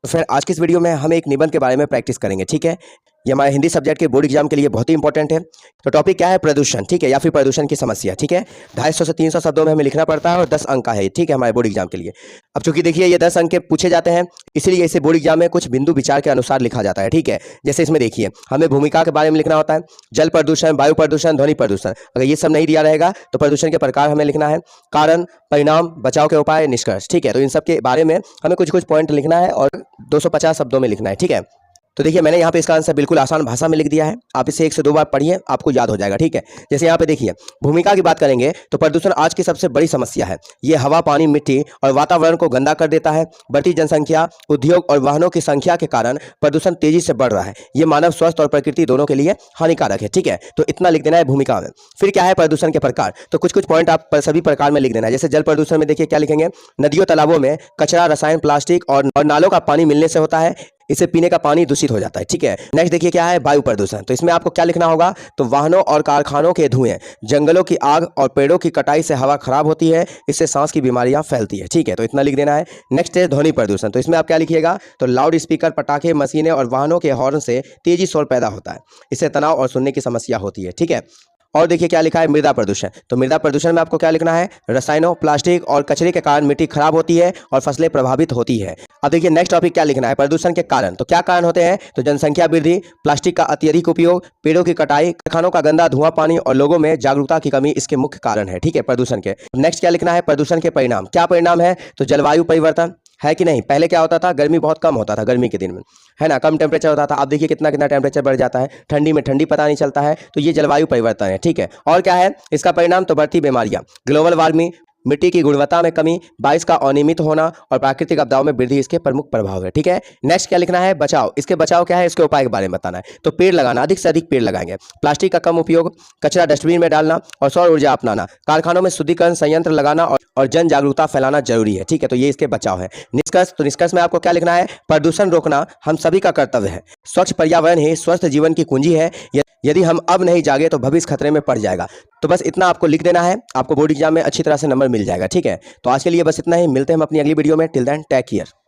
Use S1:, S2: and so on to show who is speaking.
S1: तो फिर आज की इस वीडियो में हम एक निबंध के बारे में प्रैक्टिस करेंगे। ठीक है, ये हमारे हिंदी सब्जेक्ट के बोर्ड एग्जाम के लिए बहुत ही इंपॉर्टेंट है। तो टॉपिक क्या है? प्रदूषण। ठीक है, या फिर प्रदूषण की समस्या। ठीक है, 250 से 300 शब्दों में हमें लिखना पड़ता है और 10 अंक का है। ठीक है, हमारे बोर्ड एग्जाम के लिए। अब चूंकि देखिए ये 10 अंक के पूछे जाते हैं, इसीलिए इसे बोर्ड एग्जाम में कुछ बिंदु विचार के अनुसार लिखा जाता है। ठीक है, जैसे इसमें देखिए हमें भूमिका के बारे में लिखना होता है, जल प्रदूषण, वायु प्रदूषण, ध्वनि प्रदूषण। अगर ये सब नहीं दिया रहेगा तो प्रदूषण के प्रकार हमें लिखना है, कारण, परिणाम, बचाव के उपाय, निष्कर्ष। ठीक है, तो इन सब के बारे में हमें कुछ कुछ पॉइंट लिखना है और 250 शब्दों में लिखना है। ठीक है, तो देखिए मैंने यहाँ पे इसका आंसर बिल्कुल आसान भाषा में लिख दिया है। आप इसे 1 से 2 बार पढ़िए, आपको याद हो जाएगा। ठीक है, जैसे यहाँ पे देखिए भूमिका की बात करेंगे तो प्रदूषण आज की सबसे बड़ी समस्या है। ये हवा, पानी, मिट्टी और वातावरण को गंदा कर देता है। बढ़ती जनसंख्या, उद्योग और वाहनों की संख्या के कारण प्रदूषण तेजी से बढ़ रहा है। ये मानव स्वास्थ्य और प्रकृति दोनों के लिए हानिकारक है। ठीक है, तो इतना लिख देना है भूमिका में। फिर क्या है प्रदूषण के प्रकार, तो कुछ कुछ पॉइंट आप सभी प्रकार में लिख देना है। जैसे जल प्रदूषण में देखिए क्या लिखेंगे, नदियों तालाबों में कचरा, रसायन, प्लास्टिक और नालों का पानी मिलने से होता है, इसे पीने का पानी दूषित हो जाता है। ठीक है, नेक्स्ट देखिए क्या है वायु प्रदूषण। तो इसमें आपको क्या लिखना होगा, तो वाहनों और कारखानों के धुएं, जंगलों की आग और पेड़ों की कटाई से हवा खराब होती है, इससे सांस की बीमारियां फैलती है। ठीक है, तो इतना लिख देना है। नेक्स्ट है ध्वनि प्रदूषण। तो इसमें आप क्या लिखिएगा, तो लाउड स्पीकर, पटाखे, मशीनें और वाहनों के हॉर्न से तेजी शोर पैदा होता है, इससे तनाव और सुनने की समस्या होती है। ठीक है, और देखिए क्या लिखा है मृदा प्रदूषण। तो मृदा प्रदूषण में आपको क्या लिखना है, रसायनों, प्लास्टिक और कचरे के कारण मिट्टी खराब होती है और फसलें प्रभावित होती है। अब देखिए नेक्स्ट टॉपिक क्या लिखना है, प्रदूषण के कारण। तो क्या कारण होते हैं, तो जनसंख्या वृद्धि, प्लास्टिक का अत्यधिक उपयोग, पेड़ों की कटाई, कारखानों का गंदा धुआं पानी और लोगों में जागरूकता की कमी इसके मुख्य कारण है। ठीक है, प्रदूषण के। नेक्स्ट क्या लिखना है, प्रदूषण के परिणाम। क्या परिणाम है, तो जलवायु परिवर्तन है कि नहीं। पहले क्या होता था, गर्मी बहुत कम होता था, गर्मी के दिन में है ना, कम टेम्परेचर होता था। अब देखिए कितना कितना टेम्परेचर बढ़ जाता है, ठंडी में ठंडी पता नहीं चलता है। तो ये जलवायु परिवर्तन है। ठीक है, और क्या है इसका परिणाम, तो बढ़ती बीमारियां, ग्लोबल वार्मिंग, मिट्टी की गुणवत्ता में कमी, बारिश का अनियमित होना और प्राकृतिक आपदाओं में वृद्धि इसके प्रमुख प्रभाव है। ठीक है, नेक्स्ट क्या लिखना है, बचाव। इसके बचाव क्या है, इसके उपाय के बारे में बताना है। तो पेड़ लगाना, अधिक से अधिक पेड़ लगाएंगे, प्लास्टिक का कम उपयोग, कचरा डस्टबिन में डालना और सौर ऊर्जा अपनाना, कारखानों में शुद्धिकरण संयंत्र लगाना और जन जागरूकता फैलाना जरूरी है। ठीक है, तो ये इसके बचाव है। निष्कर्ष, तो निष्कर्ष में आपको क्या लिखना है, प्रदूषण रोकना हम सभी का कर्तव्य है। स्वच्छ पर्यावरण ही स्वस्थ जीवन की कुंजी है। यदि हम अब नहीं जागे तो भविष्य खतरे में पड़ जाएगा। तो बस इतना आपको लिख देना है, आपको बोर्ड एग्जाम में अच्छी तरह से नंबर मिल जाएगा। ठीक है, तो आज के लिए बस इतना ही, मिलते हैं हम अपनी अगली वीडियो में। Till then take care.